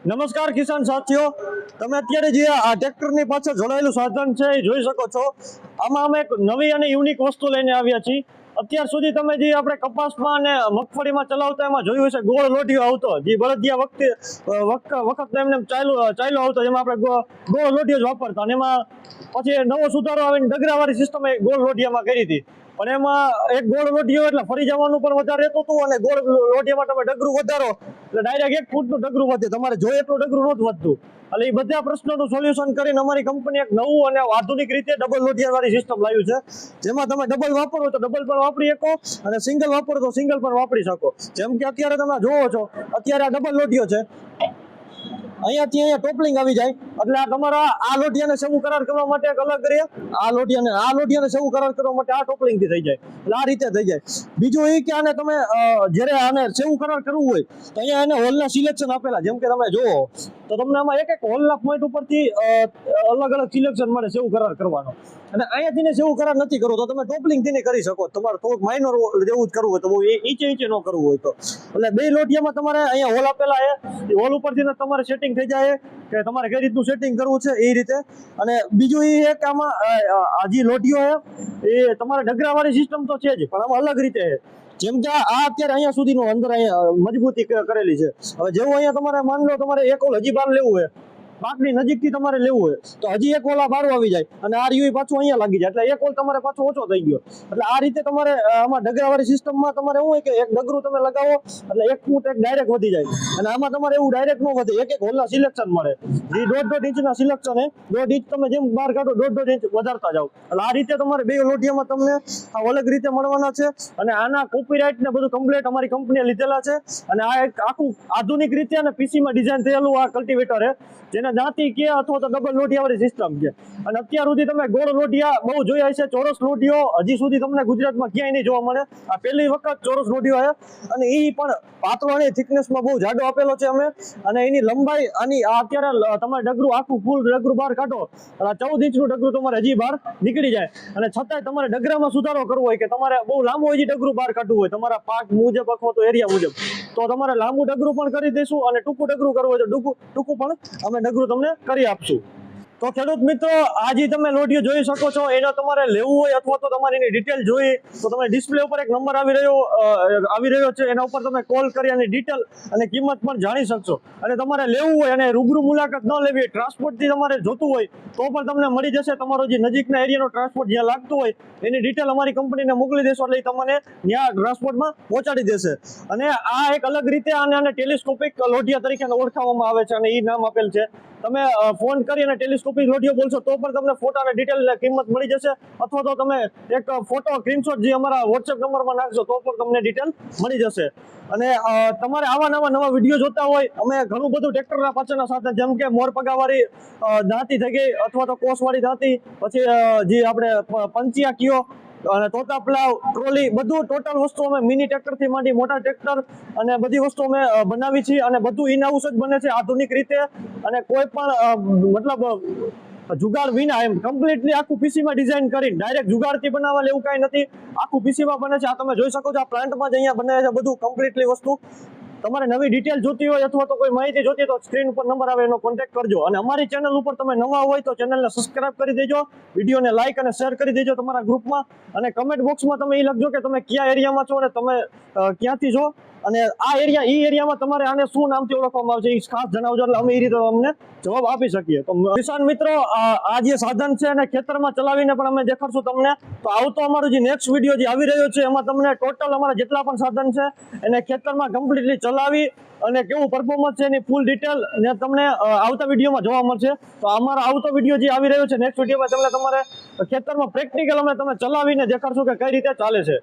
નમસ્કાર કિસાન સાથીઓ, તમે અત્યારે જે આ ટ્રેક્ટરની પાછળ જોડાયેલું સાધન છે એ જોઈ શકો છો. આમાં અમે એક નવી અને યુનિક વસ્તુ લઈને આવ્યા છીએ. અત્યાર સુધી તમે જે આપણે કપાસમાં અને મગફળીમાં ચલાવતા એમાં જોયું હશે ગોળ લોઢિયો આવતો, જે બળદિયા વખત એમને ચાલ્યો આવતો, જેમાં આપણે ગોળ લોઢિયો જ વાપરતા, અને એમાં પછી નવો સુધારો આવીને ડગરાવાળી સિસ્ટમ એ ગોળ લોઢિયામાં કરી હતી. પણ એમાં એક ગોળ લોઢિયો એટલે ફરી જવાનું પણ વધારે રહેતું હતું, અને ગોળ લોઢિયામાં તમે ડગરું વધારો એટલે ડાયરેક્ટ 1 ફૂટનું ડગરું વધે, તમારે જોઈએ એટલું ડગરું નહોતું વધતું. એટલે એ બધા પ્રશ્નોનું સોલ્યુશન કરીને અમારી કંપની એક નવું અને આધુનિક રીતે ડબલ લોઢિયા વાળી સિસ્ટમ લાવ્યું છે, જેમાં તમે ડબલ વાપરો તો ડબલ પણ વાપરી શકો અને સિંગલ વાપરો તો સિંગલ પણ વાપરી શકો. જેમ કે અત્યારે તમે જોવો છો, અત્યારે આ ડબલ લોઢિયો છે, અહીંયાથી અહીંયા ટોપલિંગ આવી જાય એટલે આ તમારા આ લોઢિયાને સેવું કરાર કરવા માટે એક અલગ રહે, આ લોઢિયાને સેવું કરાર કરવા માટે આ ટોપલિંગથી થઈ જાય, એટલે આ રીતે થઈ જાય. બીજું એ કે આને તમે જ્યારે આને સેવું કરાર કરવું હોય તો અહીંયા એને હોલના સિલેક્શન આપેલા, જેમ કે તમે જુઓ તો તમને આમાં એક હોલના પોઈન્ટ ઉપરથી અલગ અલગ સિલેક્શન મળે સેવું કરાર કરવાનો. અને અહીંયાથી સેવું કરાર નથી કરવો તો તમે ટોપલિંગથી કરી શકો. તમારે થોડુંક માઇનર જેવું જ કરવું હોય તો બહુ ઈચે ન કરવું હોય તો, એટલે બે લોઢિયામાં તમારે અહીંયા હોલ આપેલા છે, એ હોલ ઉપરથી તમારે સેટિંગ થઈ જાય કે તમારે કઈ રીતનું સેટિંગ કરવું છે એ રીતે. અને બીજું એ છે કે આમાં આ જે લોઢિયો છે એ તમારે ડગરાવાળી સિસ્ટમ તો છે જ, પણ આમાં અલગ રીતે છે. જેમ કે આ અત્યારે અહીંયા સુધીનું અંદર અહીંયા મજબૂતી કરેલી છે. હવે જેવું અહીંયા તમારે માન લો તમારે એક હોલ હજી બાર લેવું હોય, પાકની નજીકથી તમારે લેવું હોય તો હજી એક હોલ બારો આવી જાય અને આ રીયું પાછું અહીંયા લાગી જાય, એટલે એક હોલ તમારે પાછો ઓછો થઈ ગયો. એટલે આ રીતે તમારે આમાં ડગરાવાળી સિસ્ટમમાં તમારે શું હોય કે એક ડગરું તમે લગાવો એટલે 1 ફૂટ એક ડાયરેક્ટ વધી જાય, અને આમાં તમારે એવું ડાયરેક્ટ ન વધે, એક હોલના સિલેક્શન મળે. જે 1.5 ઇંચના સિલેક્શન છે, 1.5 ઇંચ તમે જેમ બહાર કાઢો 1.5 ઇંચ વધારતા જાઓ, એટલે આ રીતે તમારે બે લોઢિયામાં તમને આ અલગ રીતે મળવાના છે. અને આના કોપીરાઇટ ને બધું કમ્પ્લીટ અમારી કંપનીએ લીધેલા છે. અને આ એક આખું આધુનિક રીતે અને પીસીમાં ડિઝાઇન થયેલું આ કલ્ટિવેટર છે, જેને દાંતી કે અથવા તો ડબલ લોઢિયાવાળી સિસ્ટમ છે. અને અત્યાર સુધી તમે ગોળ લોઢિયા બહુ જોયા હશે, ચોરસ લોઢિયો હજી સુધી તમને ગુજરાતમાં ક્યાંય નહીં જોવા મળે. આ પહેલી વખત ચોરસ લોઢિયો છે, અને એ પણ પાતળો અને થિકનેસમાં બહુ જાડો આપેલો છે અમે. અને એની લંબાઈ આની અત્યારે તમારે ડગરું આખું ફૂલ ડગરું બહાર કાઢો એટલે 14 ઇંચનું ડગરું તમારે હજી બહાર નીકળી જાય. અને છતાંય તમારે ડગરામાં સુધારો કરવો હોય કે તમારે બહુ લાંબુ હજી ડગરું બહાર કાઢવું હોય તમારા પાક મુજબ અથવા તો એરિયા મુજબ, તો તમારે લાંબુ ડગરું પણ કરી દઈશું, અને ટૂંકું ડગરું કરવું હોય તો ટૂંકું પણ અમે ડગરું તમને કરી આપશું. તો ખેડૂત મિત્રો, આ જે તમે લોઢિયો જોઈ શકો છો, એનો તમારે લેવું હોય અથવા તો તમારે એની ડિટેલ જોઈએ તો તમે ડિસ્પ્લે ઉપર એક નંબર આવી રહ્યો છે, એના ઉપર તમે કોલ કરી અને ડિટેલ અને કિંમત પણ જાણી શકશો. અને તમારે લેવું હોય અને રૂબરૂ મુલાકાત ન લેવી, ટ્રાન્સપોર્ટથી તમારે જોતું હોય તો પણ તમને મળી જશે. તમારો જે નજીકના એરિયાનો ટ્રાન્સપોર્ટ જ્યાં લાગતું હોય એની ડિટેલ અમારી કંપનીને મોકલી દેશો એટલે તમને ત્યાં ટ્રાન્સપોર્ટમાં પહોંચાડી દેશે. અને આ એક અલગ રીતે આને ટેલિસ્કોપિક લોઢિયા તરીકે ઓળખાવવામાં આવે છે, અને એ નામ આપેલ છે. તમે ફોન કરી અને ટેલિસ્કોપિક લોઢિયો બોલશો તો પણ તમને ફોટા અને ડિટેલ કિંમત મળી જશે, અથવા તો તમે એક ફોટો સ્ક્રીનશોટ જે અમારા વોટ્સએપ નંબરમાં નાખશો તો પણ તમને ડિટેલ મળી જશે. અને તમારે આવા નવા વિડીયો જોતા હોય, અમે ઘણું બધું ટ્રેક્ટરના પાછળના સાથે, જેમ કે મોર પગાવાળી દાંતી થઈ ગઈ અથવા તો કોસવાળી દાંતી, પછી જે આપણે પંચિયા કયો અને તોતા પ્લાવ, ટ્રોલી, બધું ટોટલ વસ્તુ અમે મિની ટ્રેક્ટરથી માંડી મોટા ટ્રેક્ટર અને બધી વસ્તુ અમે બનાવી છીએ. અને બધું ઇન હાઉસ જ બને છે આધુનિક રીતે, અને કોઈ પણ મતલબ જુગાડ વિના, એમ કમ્પ્લીટલી આખું પીસીમાં ડિઝાઇન કરીને ડાયરેક્ટ જુગાડથી બનાવવા એવું કાંઈ નથી, આખું પીસીમાં બને છે. આ તમે જોઈ શકો છો, આ પ્લાન્ટમાં જ અહીંયા બને છે બધું કમ્પ્લીટલી વસ્તુ. તમારે નવી ડિટેલ જોતી હોય અથવા તો કોઈ માહિતી જોતી હોય તો સ્ક્રીન ઉપર નંબર આવે એનો કોન્ટેક્ટ કરજો. અને અમારી ચેનલ ઉપર તમે નવા હોય તો ચેનલને સબસ્ક્રાઇબ કરી દેજો, વિડીયોને લાઇક અને શેર કરી દેજો તમારા ગ્રુપમાં. અને કમેન્ટ બોક્સમાં તમે એ લખજો કે તમે કયા એરિયામાં છો અને તમે ક્યાંથી છો, અને આ એરિયામાં તમારે આને શું નામથી ઓળખવામાં આવે છે એ ખાસ જણાવજો, એટલે અમે એ રીતે અમને જવાબ આપી શકીએ. તો કિસાન મિત્રો, આ જે સાધન છે અને ખેતરમાં ચલાવીને પણ અમે દેખાડશું તમને. તો આવતો અમારું જે નેક્સ્ટ વિડીયો જે આવી રહ્યો છે એમાં તમને ટોટલ અમારા જેટલા પણ સાધન છે એને ખેતરમાં કમ્પ્લીટલી ચલાવી અને કેવું પરફોર્મન્સ છે એની ફૂલ ડિટેલ ને તમને આવતા વિડીયોમાં જોવા મળશે. તો અમારો આવતો વિડીયો જે આવી રહ્યો છે નેક્સ્ટ વિડીયોમાં તમને તમારે ખેતરમાં પ્રેક્ટિકલ અમે તમે ચલાવીને દેખાડશું કે કઈ રીતે ચાલે છે.